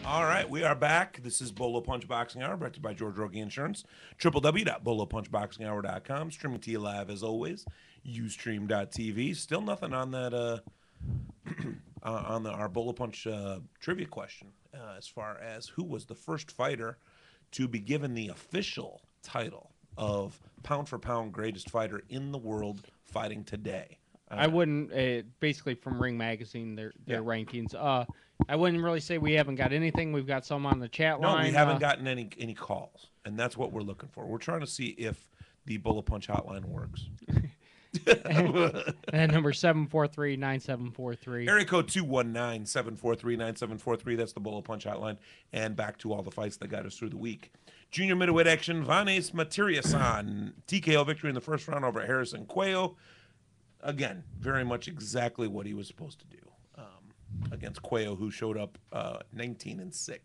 All right, we are back. This is Bolo Punch Boxing Hour, brought to you by George Rogie Insurance. www.bolopunchboxinghour.com. Streaming to you live as always. Ustream.tv. Still nothing on that on our Bolo Punch trivia question as far as who was the first fighter to be given the official title of pound for pound greatest fighter in the world fighting today. I wouldn't basically from Ring Magazine their rankings. I wouldn't really say we haven't got anything. We've got some on the chat line. No, we haven't gotten any calls, and that's what we're looking for. We're trying to see if the Bullet Punch hotline works. And number 743-9743. Area code 219-743-9743. That's the Bullet Punch hotline. And back to all the fights that got us through the week. Junior middleweight action, Vanes Matiriasan. TKO victory in the first round over Harrison Cuello. Again, very much exactly what he was supposed to do against Cuello, who showed up 19-6.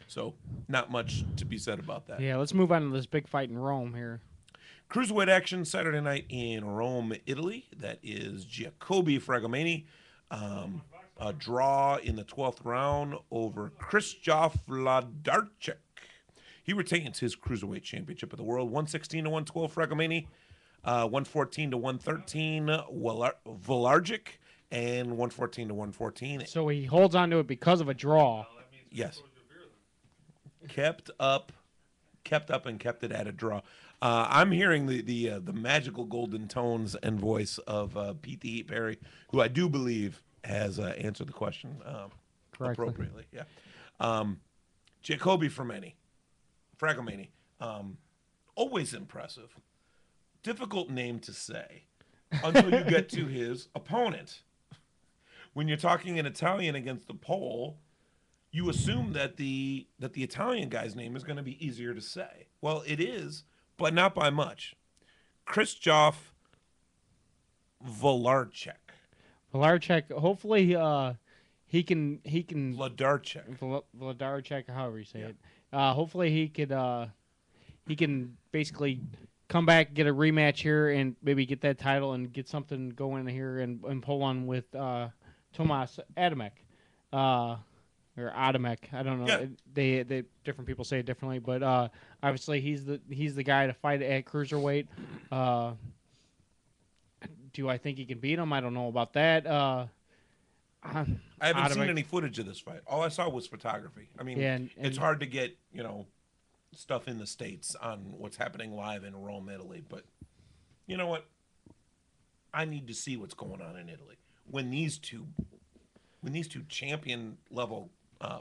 So not much to be said about that. Yeah, let's move on to this big fight in Rome here. Cruiserweight action Saturday night in Rome, Italy. That is Giacobbe Fragomeni. A draw in the 12th round over Krzysztof Wlodarczyk. He retains his Cruiserweight Championship of the World. 116-112 Fragomeni. 114-113 Wlodarczyk. And 114-114. So he holds on to it because of a draw. Yes. Kept up and kept it at a draw. I'm hearing the magical golden tones and voice of Pete the Heat Perry, who I do believe has answered the question appropriately. Yeah. Giacobbe Fragomeni. Always impressive. Difficult name to say until you get to his opponent. When you're talking in Italian against the Pole, you assume that the Italian guy's name is going to be easier to say. Well, it is, but not by much. Krzysztof Wlodarczyk. Wlodarczyk, hopefully he can Wlodarczyk, however you say it. Hopefully he can basically come back, get a rematch here, and maybe get that title and get something going here and pull on with Tomas Adamek. Or Adamek, I don't know. Yeah. They different people say it differently, but obviously he's the guy to fight at cruiserweight. Do I think he can beat him? I don't know about that. I haven't seen any footage of this fight. All I saw was photography. I mean, and it's hard to get stuff in the States on what's happening live in Rome, Italy. But you know what? I need to see what's going on in Italy when these two champion level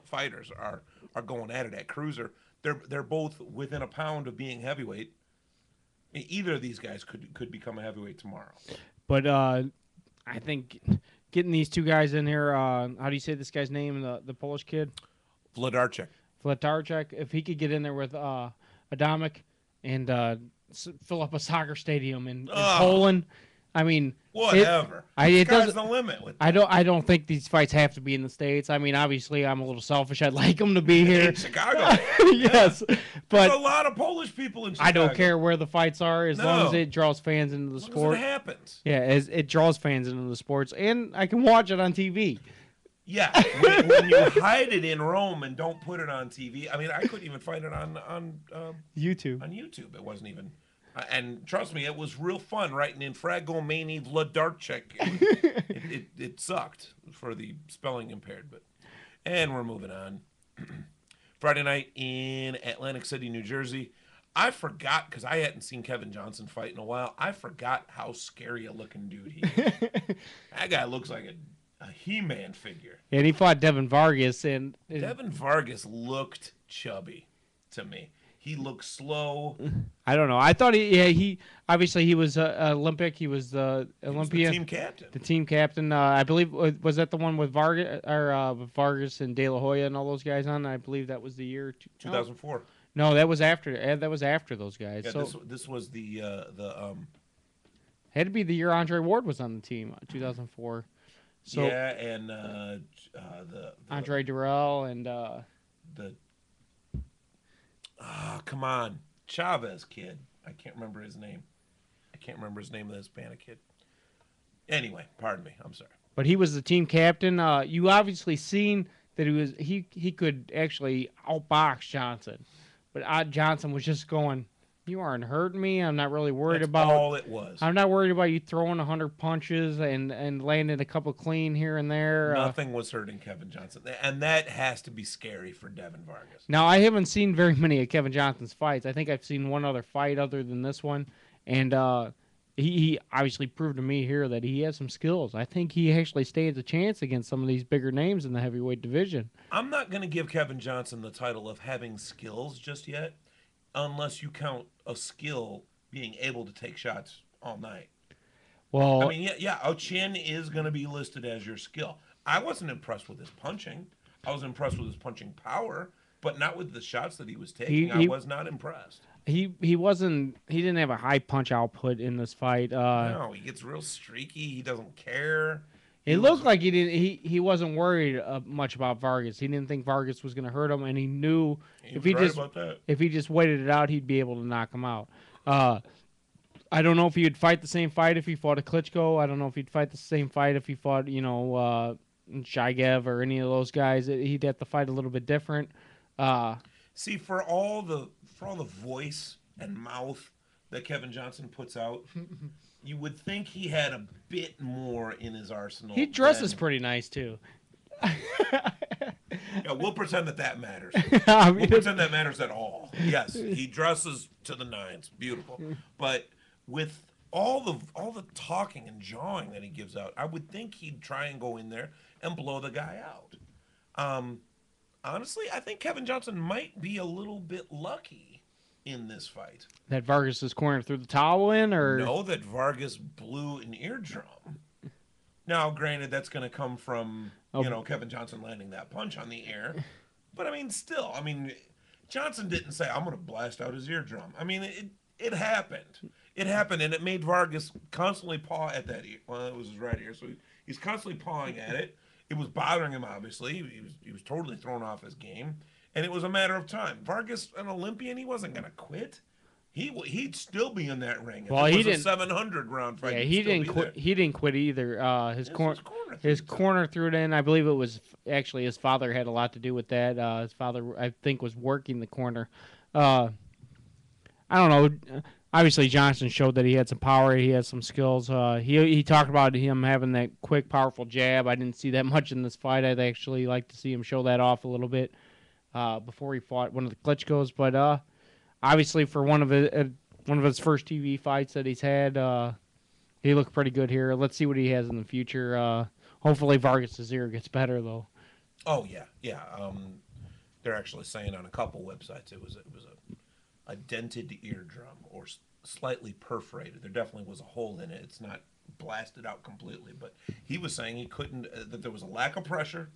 fighters are going at it at cruiser. They're both within a pound of being heavyweight. Either of these guys could become a heavyweight tomorrow. But I think getting these two guys in here, how do you say this guy's name? The Polish kid, Wlodarczyk. If he could get in there with Adamek and fill up a soccer stadium in Poland. I mean, whatever. Sky's the limit with that. I don't think these fights have to be in the States. I mean, obviously, I'm a little selfish. I'd like them to be here. In Chicago. Yes. Yeah. But there's a lot of Polish people in Chicago. I don't care where the fights are as long as it draws fans into the sport. As it happens. Yeah, as it draws fans into the sports, and I can watch it on TV. Yeah, when you hide it in Rome and don't put it on TV. I mean, I couldn't even find it on YouTube. On YouTube, it wasn't even. And trust me, it was real fun writing in Fragomeni Wlodarczyk. It sucked for the spelling impaired, and we're moving on. Friday night in Atlantic City, New Jersey. I forgot, because I hadn't seen Kevin Johnson fight in a while, I forgot how scary a looking dude he is. That guy looks like a He-Man figure. And he fought Devin Vargas. And Devin Vargas looked chubby to me. He looked slow. I don't know. I thought he obviously he was Olympic. He was the Olympian. Team captain. The team captain. I believe was that the one with Vargas with Vargas and De La Hoya and all those guys on. I believe that was the year 2004. No, that was after. That was after those guys. Yeah, so this was the had to be the year Andre Ward was on the team, 2004. So yeah, and the Andre Durrell and come on, Chavez kid. I can't remember his name. The Hispanic kid. Anyway, pardon me. I'm sorry. But he was the team captain. You obviously seen that he could actually outbox Johnson, but Johnson was just going, "You aren't hurting me. I'm not really worried That's about. all it was. I'm not worried about you throwing 100 punches and landing a couple clean here and there." Nothing was hurting Kevin Johnson, and that has to be scary for Devin Vargas. Now I haven't seen very many of Kevin Johnson's fights. I think I've seen one other fight other than this one, and he obviously proved to me here that he has some skills. I think he actually stands a chance against some of these bigger names in the heavyweight division. I'm not going to give Kevin Johnson the title of having skills just yet, unless you count a skill being able to take shots all night. Well, I mean, yeah, a chin is going to be listed as your skill. I wasn't impressed with his punching. I was impressed with his punching power, but not with the shots that he was taking. I was not impressed. He didn't have a high punch output in this fight. No, he gets real streaky. He doesn't care. It looked like he wasn't worried much about Vargas. He didn't think Vargas was going to hurt him, and he knew if he just waited it out, he'd be able to knock him out. I don't know if he would fight the same fight if he fought a Klitschko. I don't know if he'd fight the same fight if he fought Shigev or any of those guys. He'd have to fight a little bit different. See, for all the voice and mouth that Kevin Johnson puts out, you would think he had a bit more in his arsenal. He dresses pretty nice too. Yeah, we'll pretend that matters. I mean, We'll pretend that matters at all. Yes, he dresses to the nines, beautiful. But with all the talking and jawing that he gives out, I would think he'd try and go in there and blow the guy out. Honestly, I think Kevin Johnson might be a little bit lucky in this fight. That Vargas' corner threw the towel in, or no, that Vargas blew an eardrum. Now, granted, that's going to come from Kevin Johnson landing that punch on the air, but I mean, still, Johnson didn't say I'm going to blast out his eardrum. I mean, it happened. It happened, and it made Vargas constantly paw at that ear. Well, it was his right ear, so he's constantly pawing at it. It was bothering him, obviously. He was totally thrown off his game, and it was a matter of time. Vargas, an Olympian, he wasn't going to quit. He'd still be in that ring. Well, he didn't. A 700 round fight. Yeah, he didn't quit. He didn't quit either. His corner threw it in. I believe it was actually his father had a lot to do with that. His father, I think, was working the corner. I don't know. Obviously, Johnson showed that he had some power. He had some skills. He talked about him having that quick, powerful jab. I didn't see that much in this fight. I'd actually like to see him show that off a little bit before he fought one of the Klitschkos. But obviously, for one of his first TV fights that he's had, he looked pretty good here. Let's see what he has in the future. Hopefully, Vargas' ear gets better though. Oh yeah. They're actually saying on a couple websites it was a dented eardrum or slightly perforated. There definitely was a hole in it. It's not blasted out completely, but he was saying he couldn't. That there was a lack of pressure.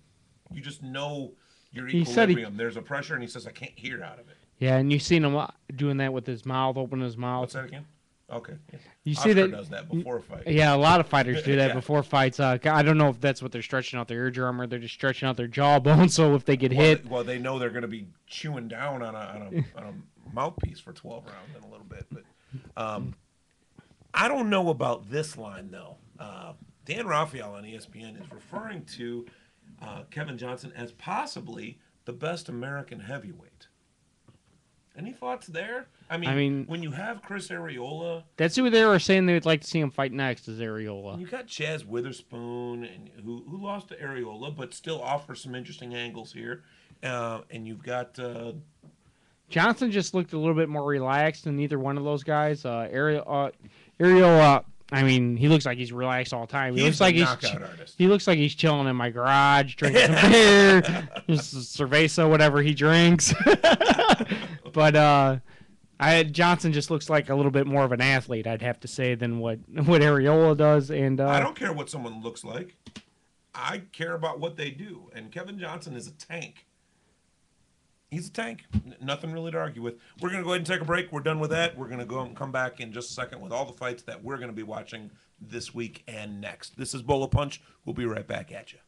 You just know your equilibrium. There's a pressure, and he says I can't hear out of it. Yeah, and you've seen him doing that with his mouth, opening his mouth. What's that again? Okay. Yeah. You see that does that before a fight. Yeah, a lot of fighters do that before fights. I don't know if that's what they're stretching out their eardrum or they're just stretching out their jawbone. So if they get hit, they know they're going to be chewing down on a mouthpiece for 12 rounds in a little bit. But I don't know about this line though. Dan Raphael on ESPN is referring to Kevin Johnson as possibly the best American heavyweight. Any thoughts there? I mean, when you have Chris Areola... That's who they were saying they would like to see him fight next, is Areola. You got Chaz Witherspoon, and who lost to Areola, but still offers some interesting angles here. And you've got... Johnson just looked a little bit more relaxed than either one of those guys. Areola, he looks like he's relaxed all the time. He looks like he's chilling in my garage, drinking some beer, just cerveza, whatever he drinks. But Johnson just looks like a little bit more of an athlete, I'd have to say, than what Areola does. And I don't care what someone looks like. I care about what they do. And Kevin Johnson is a tank. He's a tank. Nothing really to argue with. We're going to go ahead and take a break. We're done with that. We're going to go and come back in just a second with all the fights that we're going to be watching this week and next. This is Bolo Punch. We'll be right back at you.